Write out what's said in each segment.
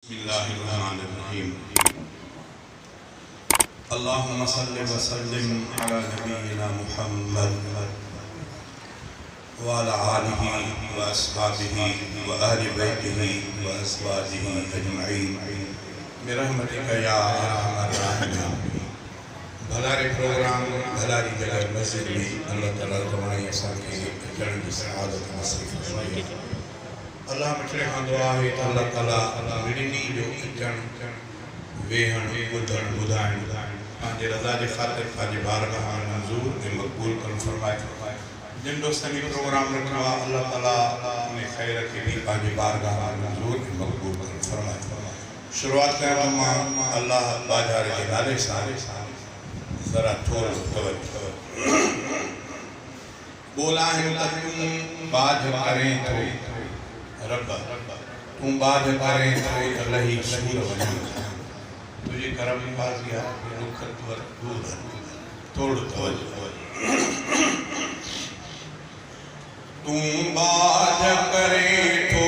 بسم اللہ الرحمن الرحیم اللہم صلی وسلم علی نبینا محمد وعلی آلہ واصحابہ واہل بیتہ وازواجہ اجمعین برحمتک یا ارحم الراحمین۔ بھلارے پروگرام بھلاری جگہ مسجد میں اللہ تعالیٰ تمہاری اسان کے اچھڑ کی سعادت نصیب فرمائے۔ اللہ مچھلے ہاں دعا ہے تو اللہ تعالیٰ وڑنی جو اچھن ویہن بدھن بدھائن پانچے رضا جے خاطر پانچے بارگاہ منظور نے مقبول کر فرمائے۔ جن دوستانی پروگرام رکھوا اللہ تعالیٰ نے خیر کے بھی پانچے بارگاہ منظور نے مقبول کر فرمائے۔ شروعات کا ہم اللہ باجارے کے نالے سارے ذرا تھوڑا توجہ بولا ہے تم باج کریں تو رب تم باج کریں تو الہی سور ونجھا تجھے کرم بازیا رکھت ور دور توڑ توجہ تم باج کریں تو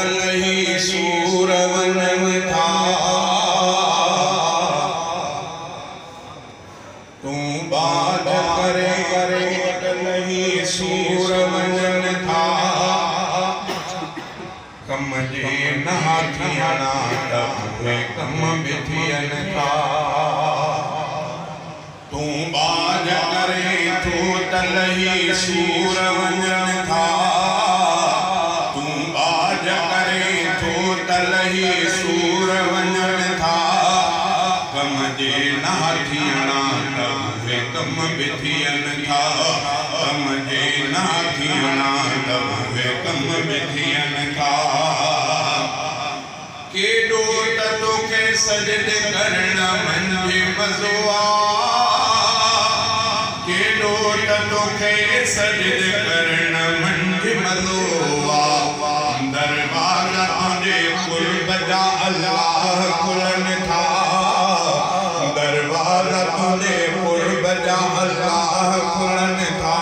الہی سور ونجھا تم باج کریں تو الہی سور ونجھا کم جے نہ تھیانا ڈبوے کم بتھین تھا تم باج کرے تو تلہی سور ونجن تھا تم باج کرے تو تلہی سور ونجن تھا کم جے نہ تھیانا ڈبوے کم بتھین تھا کم جے نہ تھیانا ڈبوے کم بتھین تھا کیڈو تتو کے سجد کرنا منجھے مزوا کیڈو تتو کے سجد کرنا منجھے مزوا دربار تجھے قرب جا اللہ کھلن تھا دربار تجھے قرب جا اللہ کھلن تھا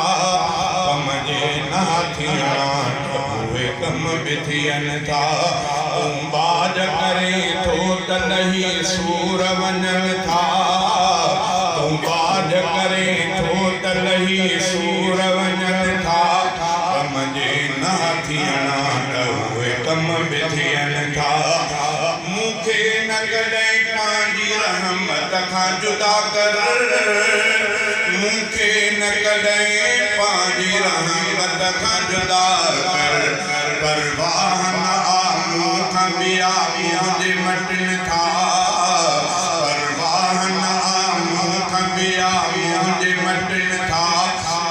کم جے نہ تھیانا ڈبوے کم بتھین تھا تم باج کریں تو تلہی سور ونجن تھا تم باج کریں تو تلہی سور ونجن تھا کم جے نہ تھیانا ڈبوے کم بتھین تھا مکھے نہ کڈیں پانجی رحمت کھاں جدا کر مکھے نہ کڈیں پانجی رحمت کھاں جدا کر پرواہ نہ بیا مجھے مٹن تھا پرواہ نہ بیا مجھے مٹن تھا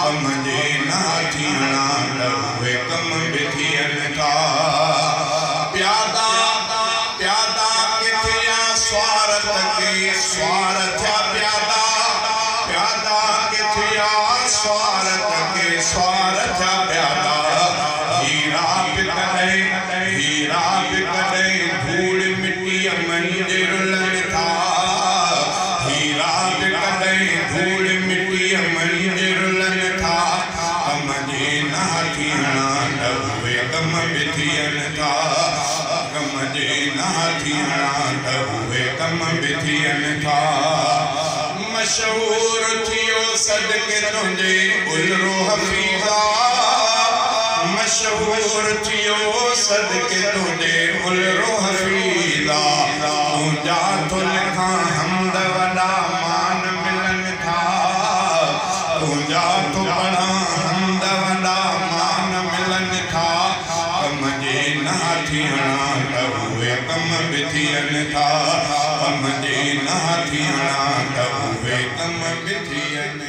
کم جے نہ تھیانا ڈبوے کم بتھین تھا پیادا پیادا کتھیا سوارت کے سوارت پیادا پیادا کتھیا سوارت کے سوارت پیادا ہیرا پکڑے ہیرا پکڑے دھوڑ مٹی منجر لن تھا ہیرا پکڑے دھوڑ مٹی منجر لن تھا کم جے نہ تھیانا ڈبوے کم بتھین تھا کم جے نہ تھیانا ڈبوے کم بتھین تھا مشہور تھیو صدقے تجھے الرو حفیظہ مشہور تھیو صدقے تجھے الرو حفیظہ تجھا تو لکھاں حمد وڈا مان ملن تھا تجھا تو بڑا حمد وڈا مان ملن تھا کم جے نہ تھیانا ڈبوے کم بتھین تھا کم جے نہ تھیانا ڈبوے کم بتھین